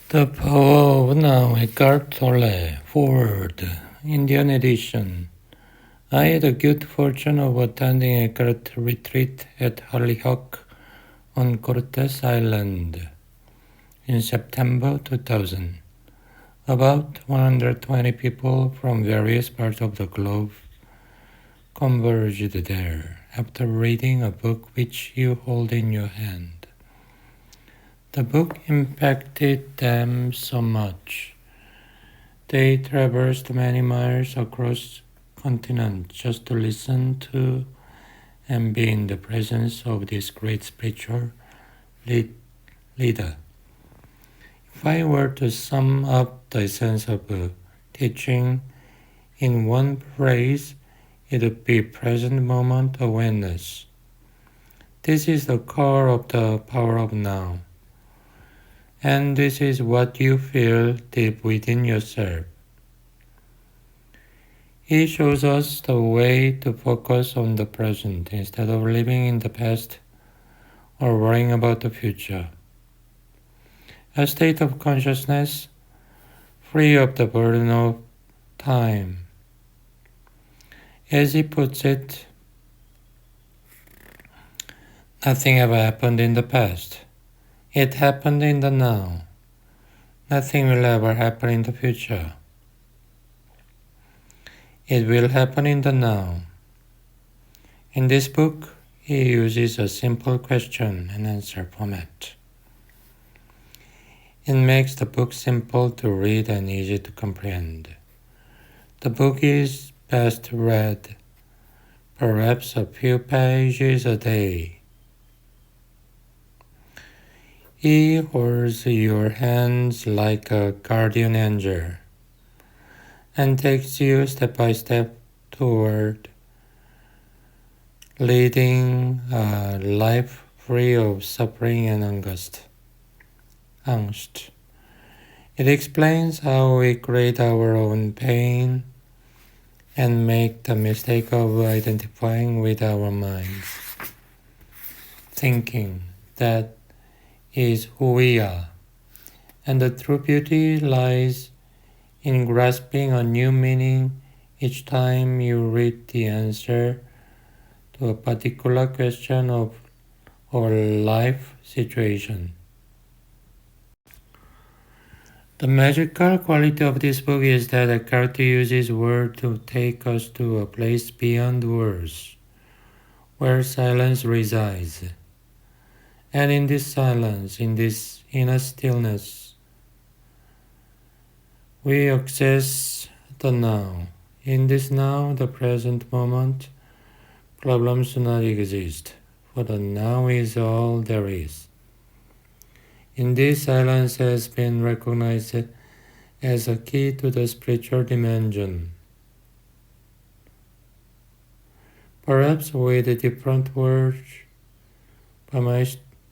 The Power of Now, Eckhart Tolle, Forward, Indian edition. I had the good fortune of attending Eckhart retreat at Hollyhock on Cortes Island in September 2000. About 120 people from various parts of the globe converged there after reading a book which you hold in your hand. The book impacted them so much. They traversed many miles across continents just to listen to and be in the presence of this great spiritual leader. If I were to sum up the essence of the teaching in one phrase, it would be present moment awareness. This is the core of the power of now. And this is what you feel deep within yourself. He shows us the way to focus on the present instead of living in the past or worrying about the future. A state of consciousness free of the burden of time. As he puts it, nothing ever happened in the past. It happened in the now. Nothing will ever happen in the future. It will happen in the now. In this book, he uses a simple question and answer format. It makes the book simple to read and easy to comprehend. The book is best read, perhaps a few pages a day. He holds your hands like a guardian angel and takes you step by step toward leading a life free of suffering and angst. It explains how we create our own pain and make the mistake of identifying with our minds, thinking that is who we are, and the true beauty lies in grasping a new meaning each time you read the answer to a particular question of or life situation. The magical quality of this book is that Eckhart uses words to take us to a place beyond words, where silence resides. And in this silence, in this inner stillness, we access the now. In this now, the present moment, problems do not exist, for the now is all there is. In this silence has been recognized as a key to the spiritual dimension. Perhaps with different words by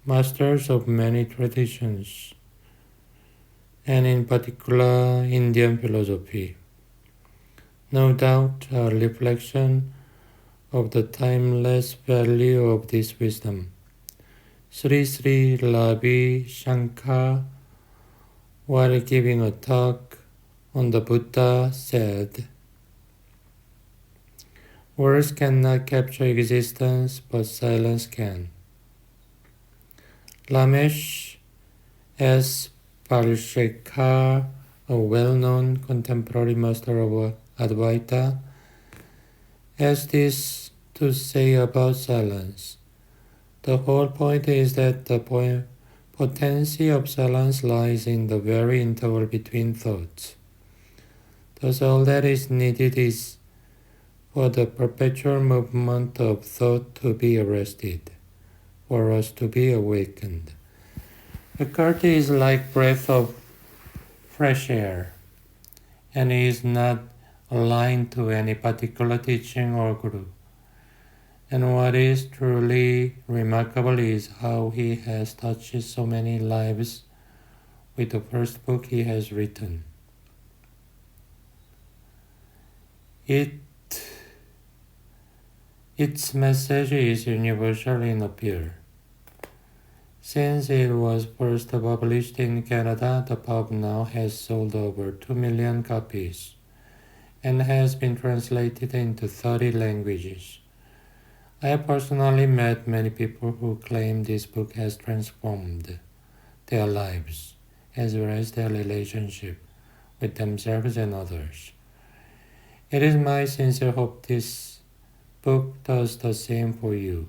masters of many traditions, and in particular Indian philosophy. No doubt a reflection of the timeless value of this wisdom. Sri Sri Ravi Shankar, while giving a talk on the Buddha, said, "Words cannot capture existence, but silence can." Ramesh S. Palshekar, a well-known contemporary master of Advaita, has this to say about silence. The whole point is that the potency of silence lies in the very interval between thoughts. Thus all that is needed is for the perpetual movement of thought to be arrested, for us to be awakened. Eckhart is like breath of fresh air, and he is not aligned to any particular teaching or guru. And what is truly remarkable is how he has touched so many lives with the first book he has written. Its message is universal in appeal. Since it was first published in Canada, the pub now has sold over 2 million copies and has been translated into 30 languages. I have personally met many people who claim this book has transformed their lives, as well as their relationship with themselves and others. It is my sincere hope this book does the same for you.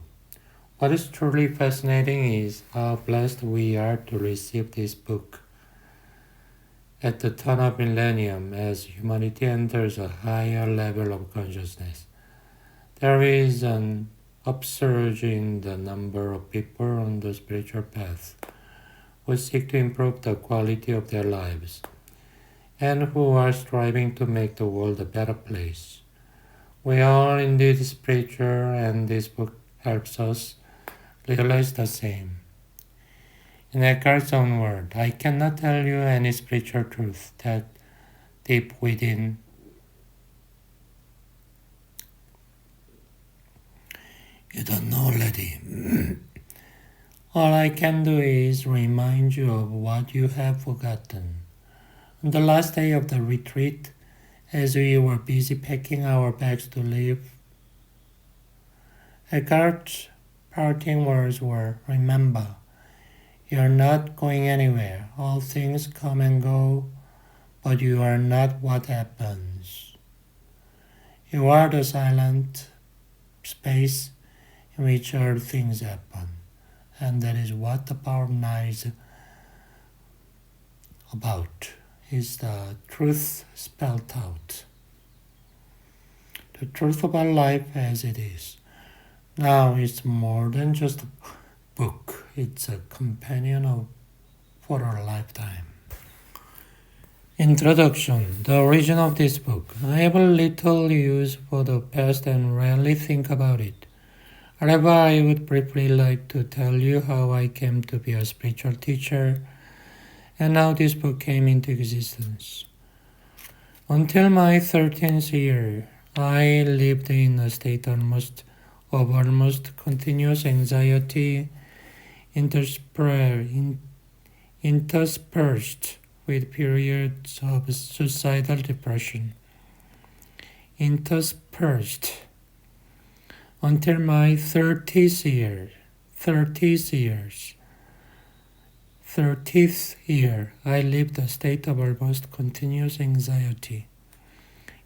What is truly fascinating is how blessed we are to receive this book at the turn of millennium as humanity enters a higher level of consciousness. There is an upsurge in the number of people on the spiritual path who seek to improve the quality of their lives and who are striving to make the world a better place. We are indeed spiritual, and this book helps us realize the same. In Eckhart's own word, I cannot tell you any spiritual truth that deep within you don't know already. All I can do is remind you of what you have forgotten. On the last day of the retreat, as we were busy packing our bags to leave, Eckhart's parting words were, "Remember, you are not going anywhere. All things come and go, but you are not what happens. You are the silent space in which all things happen." And that is what the power of night is about, is the truth spelled out. The truth about life as it is. Now it's more than just a book. It's a companion for a lifetime. Introduction. The origin of this book. I have little use for the past and rarely think about it. However, I would briefly like to tell you how I came to be a spiritual teacher and how this book came into existence. Until my 13th year, I lived in a state of almost continuous anxiety, interspersed with periods of suicidal depression. Interspersed. Until my 30th year, I lived a state of almost continuous anxiety,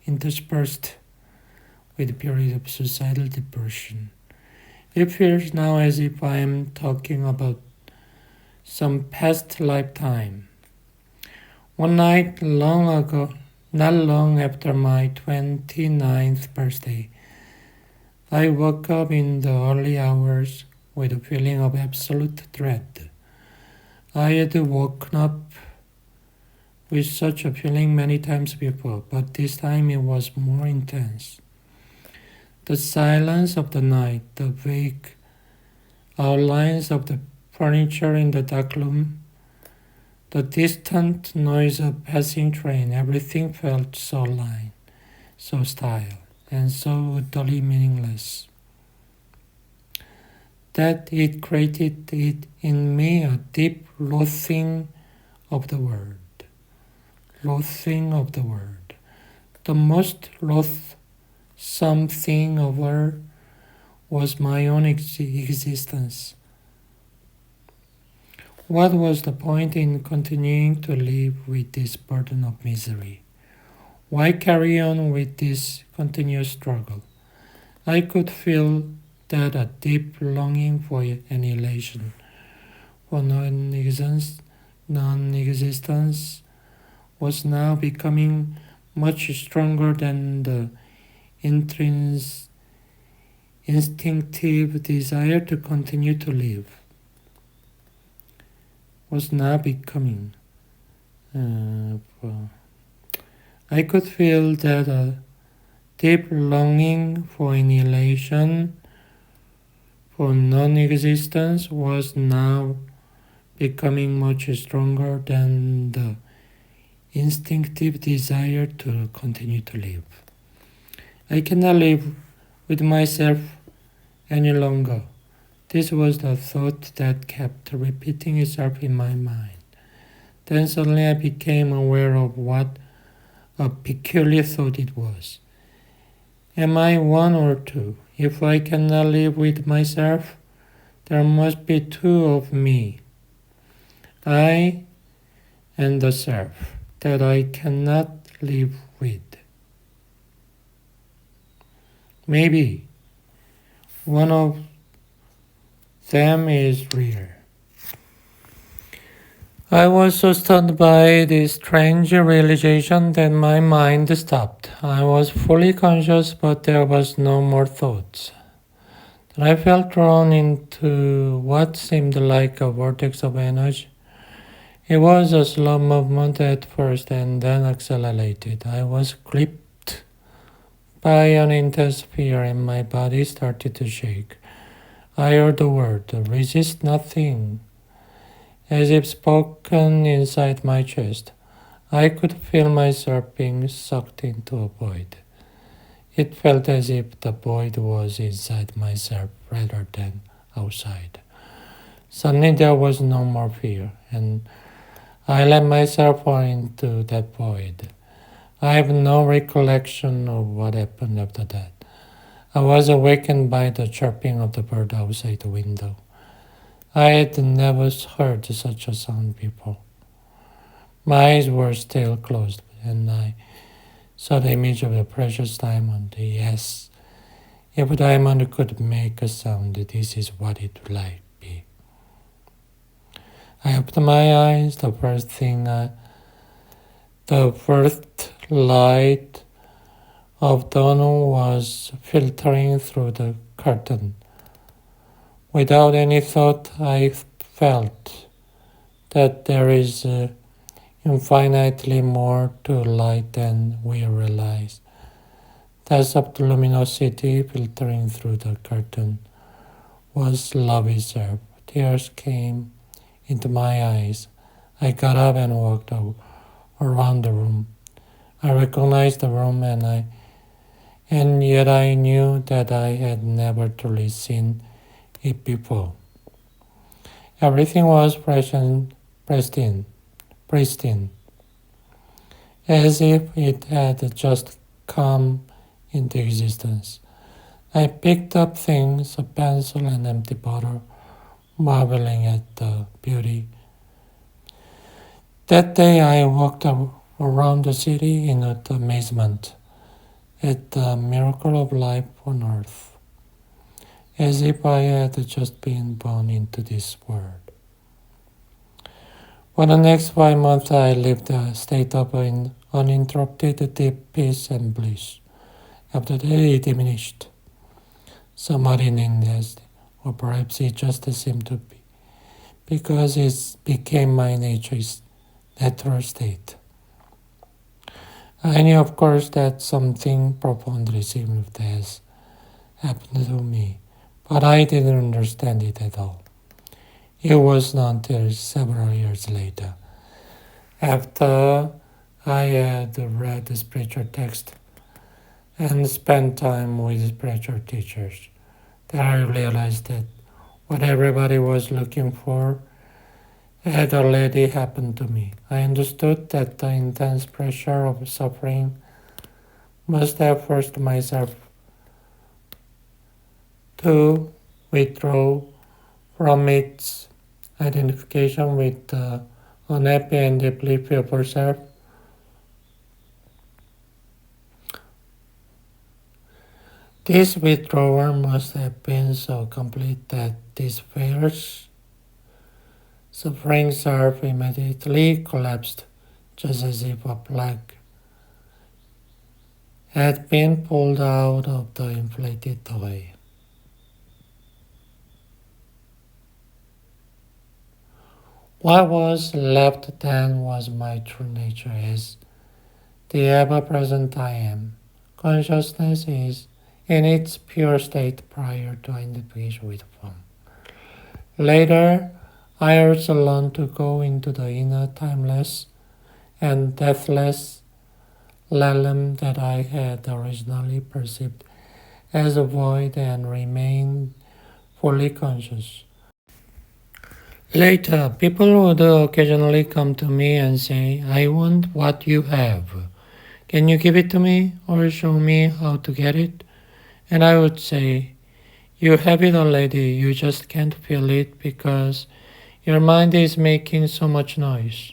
interspersed with a period of suicidal depression. It feels now as if I am talking about some past lifetime. One night long ago, not long after my 29th birthday, I woke up in the early hours with a feeling of absolute dread. I had woken up with such a feeling many times before, but this time it was more intense. The silence of the night, the vague outlines of the furniture in the dark room, the distant noise of passing train, everything felt so light, so stale, and so utterly meaningless, that it created in me a deep loathing of the world. Loathing of the world. The most loathsome thing of all was my own existence. What was the point in continuing to live with this burden of misery? Why carry on with this continuous struggle? I could feel that a deep longing for annihilation, for non-existence, was now becoming much stronger than the instinctive desire to continue to live. Was now becoming. I could feel that a deep longing for annihilation, for non-existence, was now becoming much stronger than the instinctive desire to continue to live. I cannot live with myself any longer. This was the thought that kept repeating itself in my mind. Then suddenly I became aware of what a peculiar thought it was. Am I one or two? If I cannot live with myself, there must be two of me. I and the self that I cannot live with. Maybe one of them is real. I was so stunned by this strange realization that my mind stopped. I was fully conscious, but there was no more thoughts. Then I felt drawn into what seemed like a vortex of energy. It was a slow movement at first and then accelerated. I was gripped by an intense fear and my body started to shake. I heard the word, resist nothing, as if spoken inside my chest. I could feel myself being sucked into a void. It felt as if the void was inside myself rather than outside. Suddenly there was no more fear, and I let myself fall into that void. I have no recollection of what happened after that. I was awakened by the chirping of the bird outside the window. I had never heard such a sound before. My eyes were still closed, and I saw the image of the precious diamond. Yes, if a diamond could make a sound, this is what it would like be. I opened my eyes. The first light of dawn was filtering through the curtain. Without any thought, I felt that there is infinitely more to light than we realize. That soft luminosity filtering through the curtain was love itself. Tears came into my eyes. I got up and walked around the room. I recognized the room and yet I knew that I had never truly seen it before. Everything was fresh and pristine, as if it had just come into existence. I picked up things, a pencil and empty bottle, marveling at the beauty. That day I walked around the city in amazement at the miracle of life on earth, as if I had just been born into this world. For the next 5 months I lived a state of uninterrupted deep peace and bliss. After that it diminished, somewhat in intensity, or perhaps it just seemed to be, because it became my nature's natural state. I knew, of course, that something profoundly similar has happened to me, but I didn't understand it at all. It was not until several years later, after I had read the spiritual text and spent time with spiritual teachers, that I realized that what everybody was looking for had already happened to me. I understood that the intense pressure of suffering must have forced myself to withdraw from its identification with the unhappy and deeply fearful self. This withdrawal must have been so complete that this fierce, suffering self immediately collapsed, just as if a plug had been pulled out of the inflated toy. What was left then was my true nature as the ever-present I am. Consciousness is in its pure state prior to identification with form. Later, I also learned to go into the inner timeless and deathless realm that I had originally perceived as a void and remained fully conscious. Later, people would occasionally come to me and say, I want what you have. Can you give it to me or show me how to get it? And I would say, you have it already, you just can't feel it because your mind is making so much noise.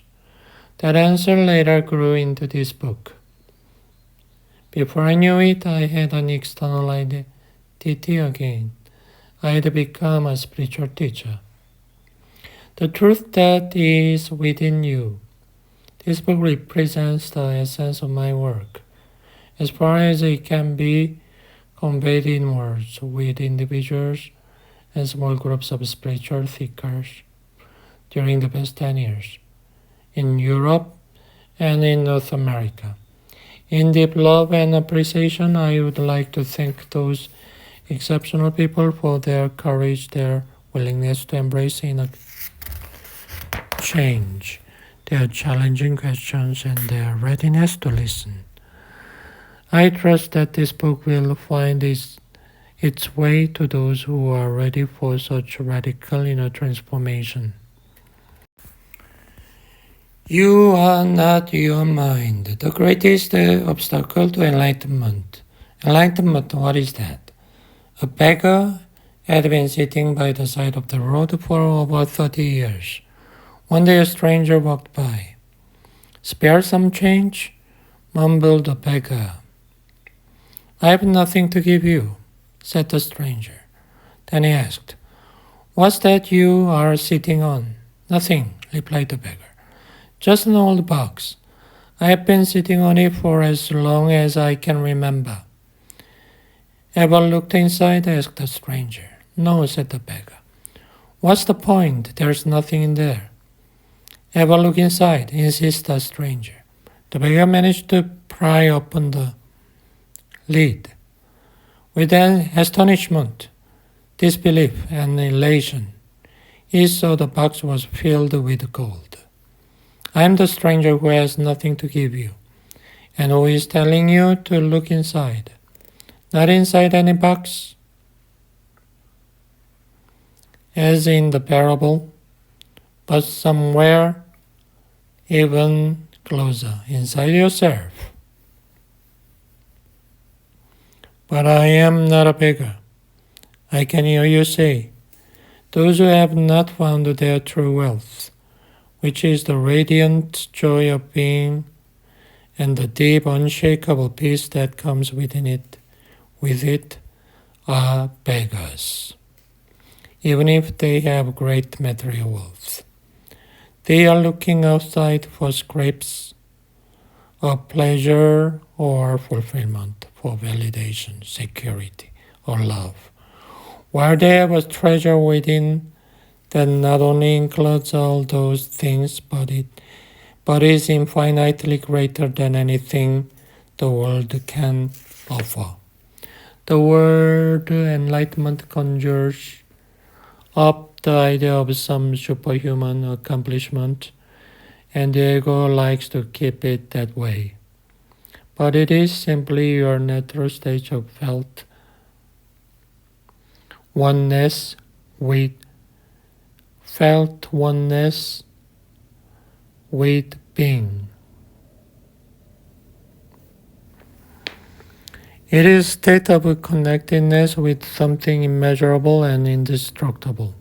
That answer later grew into this book. Before I knew it, I had an external identity again. I had become a spiritual teacher. The truth that is within you. This book represents the essence of my work, as far as it can be conveyed in words with individuals and small groups of spiritual seekers during the past 10 years, in Europe and in North America. In deep love and appreciation, I would like to thank those exceptional people for their courage, their willingness to embrace inner change, their challenging questions, and their readiness to listen. I trust that this book will find its way to those who are ready for such radical inner transformation. You are not your mind, the greatest obstacle to enlightenment. Enlightenment, what is that? A beggar had been sitting by the side of the road for over 30 years. One day a stranger walked by. Spare some change? Mumbled the beggar. I have nothing to give you, said the stranger. Then he asked, What's that you are sitting on? Nothing, replied the beggar. Just an old box. I have been sitting on it for as long as I can remember. Ever looked inside? Asked the stranger. No, said the beggar. What's the point? There's nothing in there. Ever look inside? Insisted the stranger. The beggar managed to pry open the lid. With an astonishment, disbelief, and elation, he saw the box was filled with gold. I am the stranger who has nothing to give you, and who is telling you to look inside. Not inside any box, as in the parable, but somewhere even closer, inside yourself. But I am not a beggar. I can hear you say, those who have not found their true wealth, which is the radiant joy of being and the deep, unshakable peace that comes with it, are beggars, even if they have great material wealth. They are looking outside for scraps of pleasure or fulfillment, for validation, security, or love, while they have a treasure within that not only includes all those things, but is infinitely greater than anything the world can offer. The word enlightenment conjures up the idea of some superhuman accomplishment, and the ego likes to keep it that way. But it is simply your natural state of felt oneness with being. It is a state of connectedness with something immeasurable and indestructible.